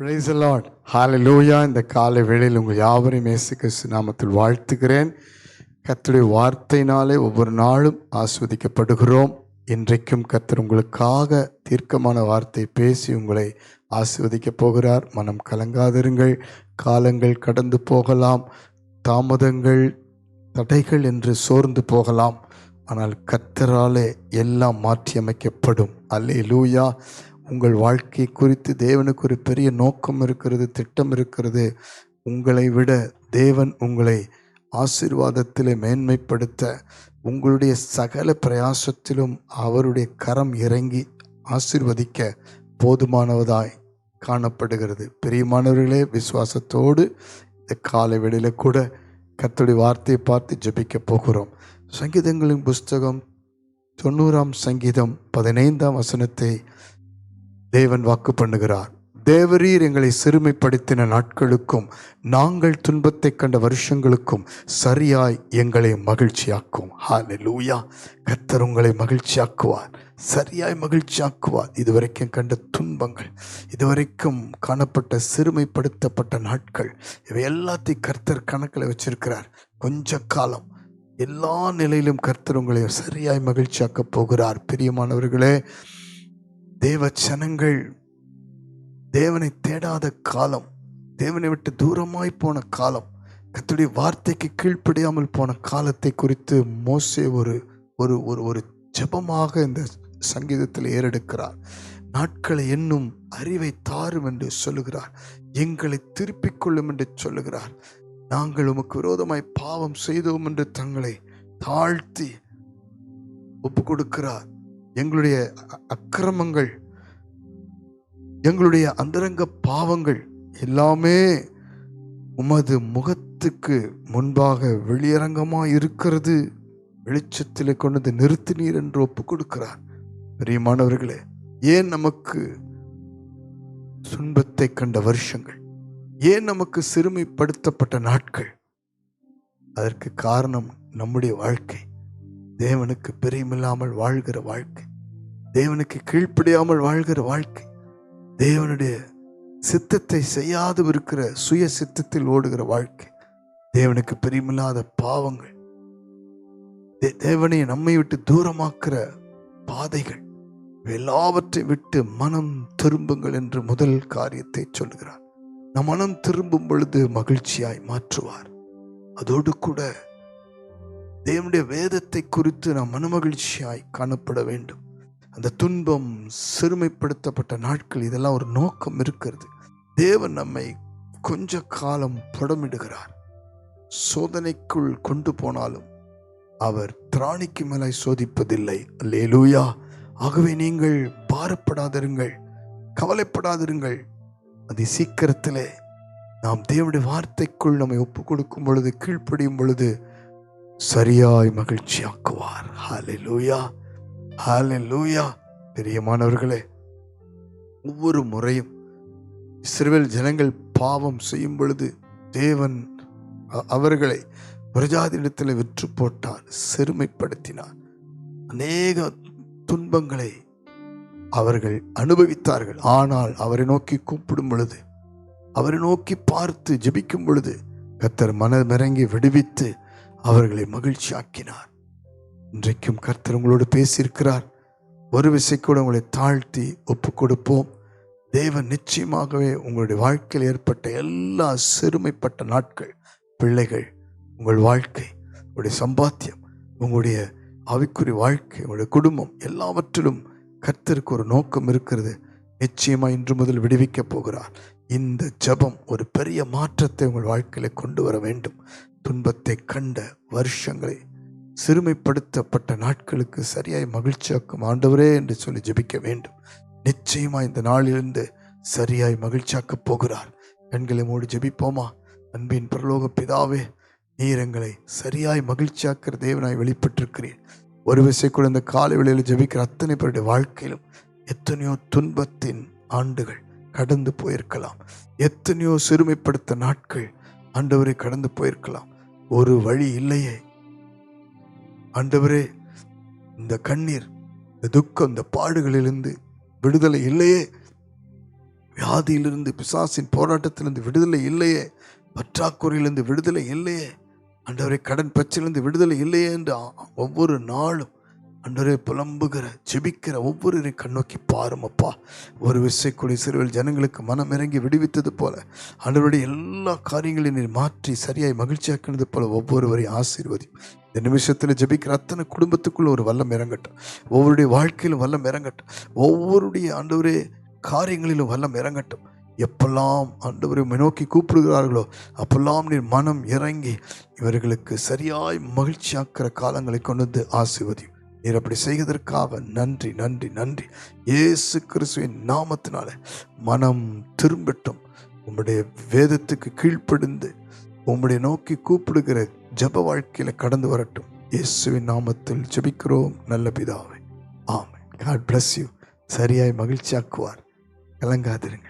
Praise the Lord. Hallelujah. இந்த காலை வேளையில் உங்கள் யாவரையும் இயேசு கிறிஸ்து நாமத்தில் வாழ்த்துகிறேன். கர்த்தருடைய வார்த்தையினாலே ஒவ்வொரு நாளும் ஆசீர்வதிக்கப்படுகிறோம். இன்றைக்கும் கர்த்தர் உங்களுக்காக தீர்க்கமான வார்த்தை பேசி உங்களை ஆசீர்வதிக்கப் போகிறார். மனம் கலங்காதிருங்கள். காலங்கள் கடந்து போகலாம், தாமதங்கள் தடைகள் என்று சோர்ந்து போகலாம். ஆனால் கர்த்தராலே எல்லாம் மாற்றியமைக்கப்படும். அல்லேலூயா. உங்கள் வாழ்க்கை குறித்து தேவனுக்கு ஒரு பெரிய நோக்கம் இருக்கிறது, திட்டம் இருக்கிறது. உங்களை விட தேவன் உங்களை ஆசீர்வாதத்திலே மேன்மைப்படுத்த, உங்களுடைய சகல பிரயாசத்திலும் அவருடைய கரம் இறங்கி ஆசீர்வதிக்க போதுமானவதாய் காணப்படுகிறது. பிரியமானவர்களே, விசுவாசத்தோடு இந்த காலை வேளையில கூட கர்த்தருடைய வார்த்தையை பார்த்து ஜெபிக்க போகிறோம். சங்கீதங்களின் புஸ்தகம் 90ஆம் சங்கீதம் 15ஆம் வசனத்தை தேவன் வாக்கு பண்ணுகிறார். தேவரீர் எங்களை சிறுமைப்படுத்தின நாட்களுக்கும் நாங்கள் துன்பத்தை கண்ட வருஷங்களுக்கும் சரியாய் எங்களை மகிழ்ச்சியாக்கும். ஹல்லேலூயா. கர்த்தர் உங்களை மகிழ்ச்சியாக்குவார், சரியாய் மகிழ்ச்சியாக்குவார். இதுவரைக்கும் கண்ட துன்பங்கள், இதுவரைக்கும் காணப்பட்ட சிறுமைப்படுத்தப்பட்ட நாட்கள், இவை எல்லாத்தையும் கர்த்தர் கணக்கில் வச்சிருக்கிறார். கொஞ்ச காலம் எல்லா நிலையிலும் கர்த்தர் உங்களை சரியாய் மகிழ்ச்சியாக்க போகிறார். பிரியமானவர்களே, தேவ ஜனங்கள் தேவனை தேடாத காலம், தேவனை விட்டு தூரமாய் போன காலம், கர்த்தருடைய வார்த்தைக்கு கீழ்ப்படியாமல் போன காலத்தை குறித்து மோசே ஒரு ஒரு ஒரு ஒரு ஜெபமாக இந்த சங்கீதத்தில் ஏறெடுக்கிறார். நாட்களை என்னும் அறிவை தாரும் என்று சொல்லுகிறார். எங்களை திருப்பிக் கொள்ளும் என்று சொல்லுகிறார். நாங்கள் உமக்கு விரோதமாய் பாவம் செய்தோம் என்று தங்களை தாழ்த்தி ஒப்பு கொடுக்கிறார். எங்களுடைய அக்கிரமங்கள், எங்களுடைய அந்தரங்க பாவங்கள் எல்லாமே உமது முகத்துக்கு முன்பாக வெளியரங்கமாக இருக்கிறது, வெளிச்சத்தில் கொண்டு நிறுத்தினீர் என்று ஒப்பு கொடுக்கிறார். பிரியமானவர்களே, ஏன் நமக்கு துன்பத்தை கண்ட வருஷங்கள், ஏன் நமக்கு சிறுமைப்படுத்தப்பட்ட நாட்கள்? அதற்கு காரணம் நம்முடைய வாழ்க்கை, தேவனுக்கு பிரியமில்லாமல் வாழ்கிற வாழ்க்கை, தேவனுக்கு கீழ்ப்படியாமல் வாழ்கிற வாழ்க்கை, தேவனுடைய சித்தத்தை செய்யாது இருக்கிற சுய சித்தத்தில் ஓடுகிற வாழ்க்கை, தேவனுக்கு பிரியமில்லாத பாவங்கள், தேவனை நம்மை விட்டு தூரமாக்குற பாதைகள், எல்லாவற்றை விட்டு மனம் திரும்புங்கள் என்று முதல் காரியத்தை சொல்கிறார். நம் மனம் திரும்பும் பொழுது மகிழ்ச்சியாய் மாற்றுவார். அதோடு கூட தேவனுடைய வேதத்தை குறித்து நாம் மனமகிழ்ச்சியாய் காணப்பட வேண்டும். அந்த துன்பம், சிறுமைப்படுத்தப்பட்ட நாட்கள், இதெல்லாம் ஒரு நோக்கம் இருக்கிறது. தேவன் நம்மை கொஞ்ச காலம் புடமிடுகிறார். சோதனைக்குள் கொண்டு போனாலும் அவர் திராணிக்கு மேலாய் சோதிப்பதில்லை. அல்லேலூயா. ஆகவே நீங்கள் பாரப்படாதிருங்கள், கவலைப்படாதிருங்கள். அது சீக்கிரத்திலே நாம் தேவனுடைய வார்த்தைக்குள் நம்மை ஒப்பு கொடுக்கும் பொழுது, கீழ்ப்படியும் பொழுது சரியாய் மகிழ்ச்சியாக்குவார். ஹல்லேலூயா, ஹல்லேலூயா. பிரியமானவர்களே, ஒவ்வொரு முறையும் இஸ்ரவேல் ஜனங்கள் பாவம் செய்யும் பொழுது தேவன் அவர்களை பிரஜாதியிடத்தில் விற்று போட்டார், சிறுமைப்படுத்தினார். அநேக துன்பங்களை அவர்கள் அனுபவித்தார்கள். ஆனால் அவரை நோக்கி கூப்பிடும் பொழுது, அவரை நோக்கி பார்த்து ஜெபிக்கும் பொழுது கர்த்தர் மனமிறங்கி விடுவித்து அவர்களை மகிழ்ச்சியாக்கினார். இன்றைக்கும் கர்த்தர் உங்களோடு பேசியிருக்கிறார். ஒரு விசை கூட உங்களை தாழ்த்தி ஒப்பு கொடுப்போம். தேவன் நிச்சயமாகவே உங்களுடைய வாழ்க்கையில் ஏற்பட்ட எல்லா சிறுமைப்பட்ட நாட்கள், பிள்ளைகள், உங்கள் வாழ்க்கை, உங்களுடைய சம்பாத்தியம், உங்களுடைய ஆவிக்குரிய வாழ்க்கை, உங்களுடைய குடும்பம், எல்லாவற்றிலும் கர்த்தருக்கு ஒரு நோக்கம் இருக்கிறது. நிச்சயமா இன்று முதல் விடுவிக்க போகிறார். இந்த ஜெபம் ஒரு பெரிய மாற்றத்தை உங்கள் வாழ்க்கையில கொண்டு வர வேண்டும். துன்பத்தை கண்ட வருஷங்களை, சிறுமைப்படுத்தப்பட்ட நாட்களுக்கு சரியாய் மகிழ்ச்சியாக்கும் ஆண்டவரே என்று சொல்லி ஜெபிக்க வேண்டும். நிச்சயமா இந்த நாளிலிருந்து சரியாய் மகிழ்ச்சியாக்க போகிறார். கண்களை மூடி ஜெபிப்போமா? அன்பின் பரலோக பிதாவே, நீர் எங்களை சரியாய் மகிழ்ச்சியாக்குற தேவனாய் வெளிப்பட்டிருக்கிறீர். ஒரு விசை கூட இந்த காலை வேளையில் ஜெபிக்கிற அத்தனை பேருடைய வாழ்க்கையிலும் எத்தனையோ துன்பத்தின் ஆண்டுகள் கடந்து போயிருக்கலாம், எத்தனையோ சிறுமைப்படுத்த நாட்கள் ஆண்டவரே கடந்து போயிருக்கலாம். ஒரு வழி இல்லையே ஆண்டவரே, இந்த கண்ணீர், இந்த துக்கம், இந்த பாடுகளிலிருந்து விடுதலை இல்லையே. வியாதியிலிருந்து, பிசாசின் போராட்டத்திலிருந்து விடுதலை இல்லையே, பற்றாக்குறையிலிருந்து விடுதலை இல்லையே, ஆண்டவரே கடன் பிரச்சனையிலிருந்து விடுதலை இல்லையே என்று ஒவ்வொரு நாளும் ஆண்டவரே புலம்புகிற ஜெபிக்கிற ஒவ்வொருவரை கண்ணோக்கி பாருமப்பா. ஒரு விசைக்குடி சிறுவில் ஜனங்களுக்கு மனம் இறங்கி விடுவித்தது போல ஆண்டவருடைய எல்லா காரியங்களையும் நீர் மாற்றி சரியாய் மகிழ்ச்சியாக்கினது போல ஒவ்வொருவரையும் ஆசீர்வதி. இந்த நிமிஷத்தில் ஜெபிக்கிற அத்தனை குடும்பத்துக்குள்ள ஒரு வல்லம் இறங்கட்டும். ஒவ்வொருடைய வாழ்க்கையிலும் வல்லம் இறங்கட்டும். ஒவ்வொருடைய ஆண்டவரே காரியங்களிலும் வல்லம் இறங்கட்டும். எப்பெல்லாம் ஆண்டவரை நோக்கி கூப்பிடுகிறார்களோ அப்பெல்லாம் நீர் மனம் இறங்கி இவர்களுக்கு சரியாய் மகிழ்ச்சியாக்கிற காலங்களை கொண்டு வந்து ஆசீர்வதி. நீர் அப்படி செய்வதற்காக நன்றி நன்றி நன்றி. இயேசு கிறிஸ்துவின் நாமத்தினால மனம் திரும்பட்டும். உம்முடைய வேதத்துக்கு கீழ்ப்படிந்து உம்முடைய நோக்கி கூப்பிடுகிற ஜெப வாழ்க்கையில கடந்து வரட்டும். இயேசுவின் நாமத்தில் ஜெபிக்கிறோம் நல்ல பிதாவே, ஆமென். God bless you. சரியாய் மகிழ்ச்சியாக்குவார். கலங்காதிருங்க.